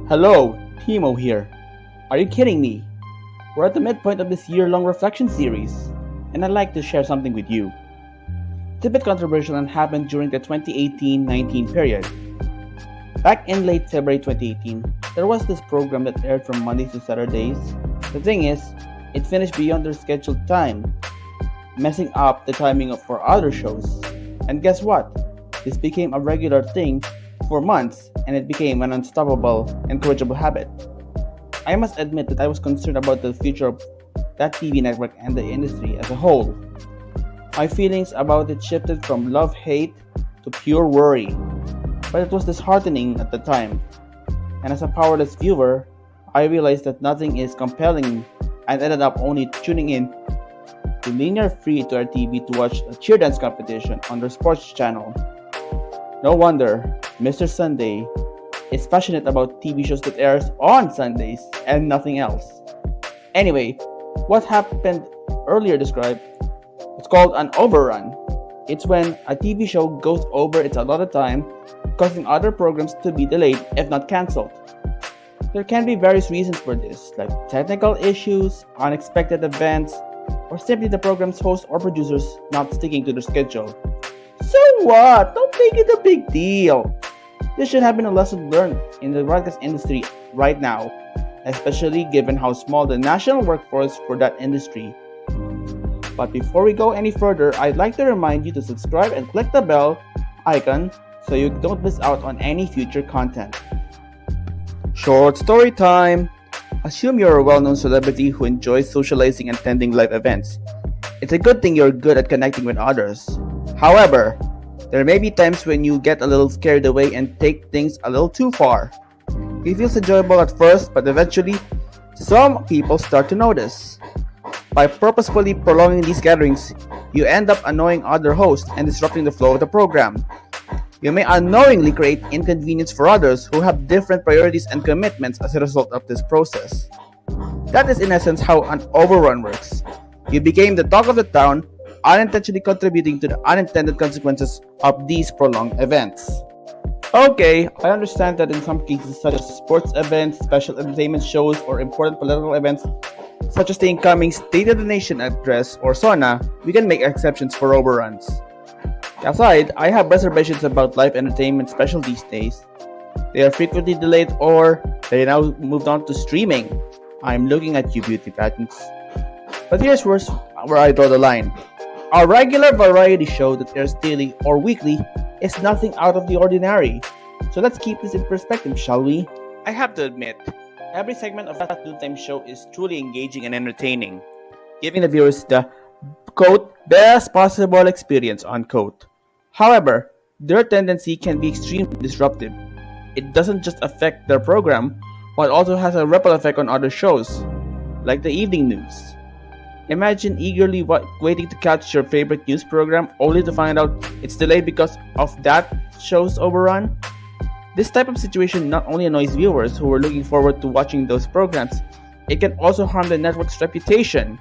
Hello, Timow here. Are you kidding me? We're at the midpoint of this year-long reflection series, and I'd like to share something with you. It's a bit controversial and happened during the 2018-19 period. Back in late February 2018, there was this program that aired from Mondays to Saturdays. The thing is, it finished beyond their scheduled time, messing up the timing for other shows. And guess what? This became a regular thing for months, and it became an unstoppable, encourageable habit. I must admit that I was concerned about the future of that TV network and the industry as a whole. My feelings about it shifted from love-hate to pure worry, but it was disheartening at the time. And as a powerless viewer, I realized that nothing is compelling and ended up only tuning in to linear free-to-air TV to watch a cheer dance competition on their sports channel. No wonder Mr. Sunday is passionate about TV shows that airs on Sundays and nothing else. Anyway, what happened earlier described, it's called an overrun. It's when a TV show goes over its allotted time, causing other programs to be delayed if not cancelled. There can be various reasons for this, like technical issues, unexpected events, or simply the program's host or producers not sticking to their schedule. So what? Don't make it a big deal. This should have been a lesson learned in the broadcast industry right now, especially given how small the national workforce for that industry. But before we go any further, I'd like to remind you to subscribe and click the bell icon so you don't miss out on any future content. Short story time. Assume you're a well-known celebrity who enjoys socializing and attending live events. It's a good thing you're good at connecting with others. However, there may be times when you get a little carried away and take things a little too far. It feels enjoyable at first, but eventually, some people start to notice. By purposefully prolonging these gatherings, you end up annoying other hosts and disrupting the flow of the program. You may unknowingly create inconvenience for others who have different priorities and commitments as a result of this process. That is in essence how an overrun works. You became the talk of the town, unintentionally contributing to the unintended consequences of these prolonged events. Okay, I understand that in some cases such as sports events, special entertainment shows, or important political events such as the incoming State of the Nation address or SONA, we can make exceptions for overruns. Aside, I have reservations about live entertainment special these days. They are frequently delayed or they now moved on to streaming. I'm looking at you, beauty pageants. But here's where I draw the line. A regular variety show that airs daily or weekly is nothing out of the ordinary. So let's keep this in perspective, shall we? I have to admit, every segment of that noontime show is truly engaging and entertaining, giving the viewers the, quote, best possible experience, unquote. However, their tendency can be extremely disruptive. It doesn't just affect their program, but also has a ripple effect on other shows, like the evening news. Imagine eagerly waiting to catch your favorite news program only to find out it's delayed because of that show's overrun. This type of situation not only annoys viewers who are looking forward to watching those programs, it can also harm the network's reputation.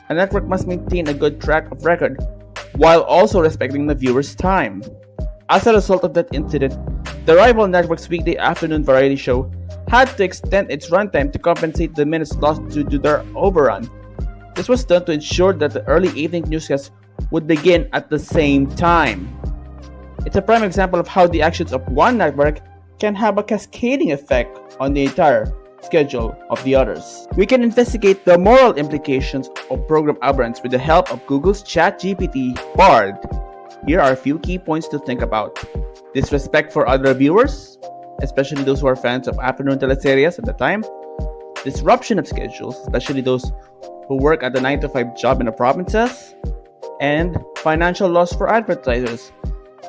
A network must maintain a good track of record while also respecting the viewer's time. As a result of that incident, the rival network's weekday afternoon variety show had to extend its runtime to compensate the minutes lost due to their overrun. This was done to ensure that the early evening newscast would begin at the same time. It's a prime example of how the actions of one network can have a cascading effect on the entire schedule of the others. We can investigate the moral implications of program aberrance with the help of Google's ChatGPT Bard. Here are a few key points to think about. Disrespect for other viewers, especially those who are fans of afternoon teleseries at the time. Disruption of schedules, especially those who work at the 9-to-5 job in the provinces. And financial loss for advertisers.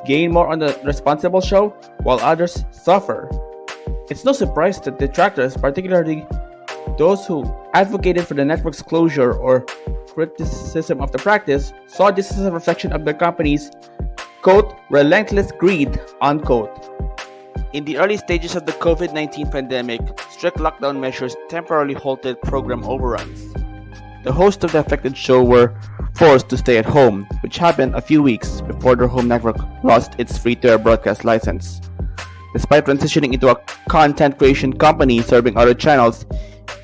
Gain more on the responsible show while others suffer. It's no surprise that detractors, particularly those who advocated for the network's closure or criticism of the practice, saw this as a reflection of the company's, quote, relentless greed, unquote. In the early stages of the COVID-19 pandemic, strict lockdown measures temporarily halted program overruns. The hosts of the affected show were forced to stay at home, which happened a few weeks before their home network lost its free-to-air broadcast license. Despite transitioning into a content creation company serving other channels,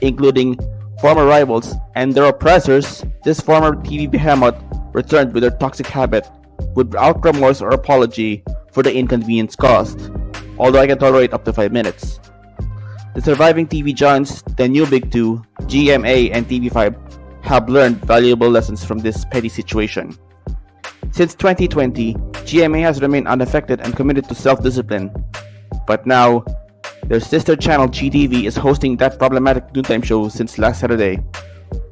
including former rivals and their oppressors, this former TV behemoth returned with their toxic habit without remorse or apology for the inconvenience caused, although I can tolerate up to 5 minutes. The surviving TV giants, the new big two, GMA and TV5, have learned valuable lessons from this petty situation. Since 2020, GMA has remained unaffected and committed to self-discipline. But now, their sister channel GTV is hosting that problematic noontime show since last Saturday.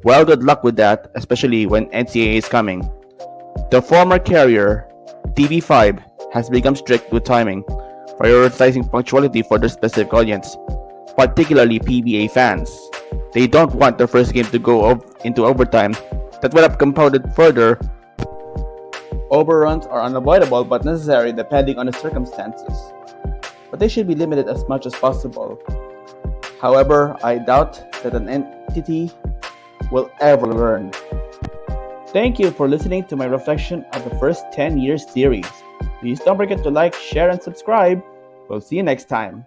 Well, good luck with that, especially when NCAA is coming. The former carrier, TV5, has become strict with timing, prioritizing punctuality for their specific audience, particularly PBA fans. They don't want their first game to go into overtime. That would have compounded further. Overruns are unavoidable but necessary depending on the circumstances, but they should be limited as much as possible. However, I doubt that an entity will ever learn. Thank you for listening to my reflection of the first 10 years series. Please don't forget to like, share, and subscribe. We'll see you next time.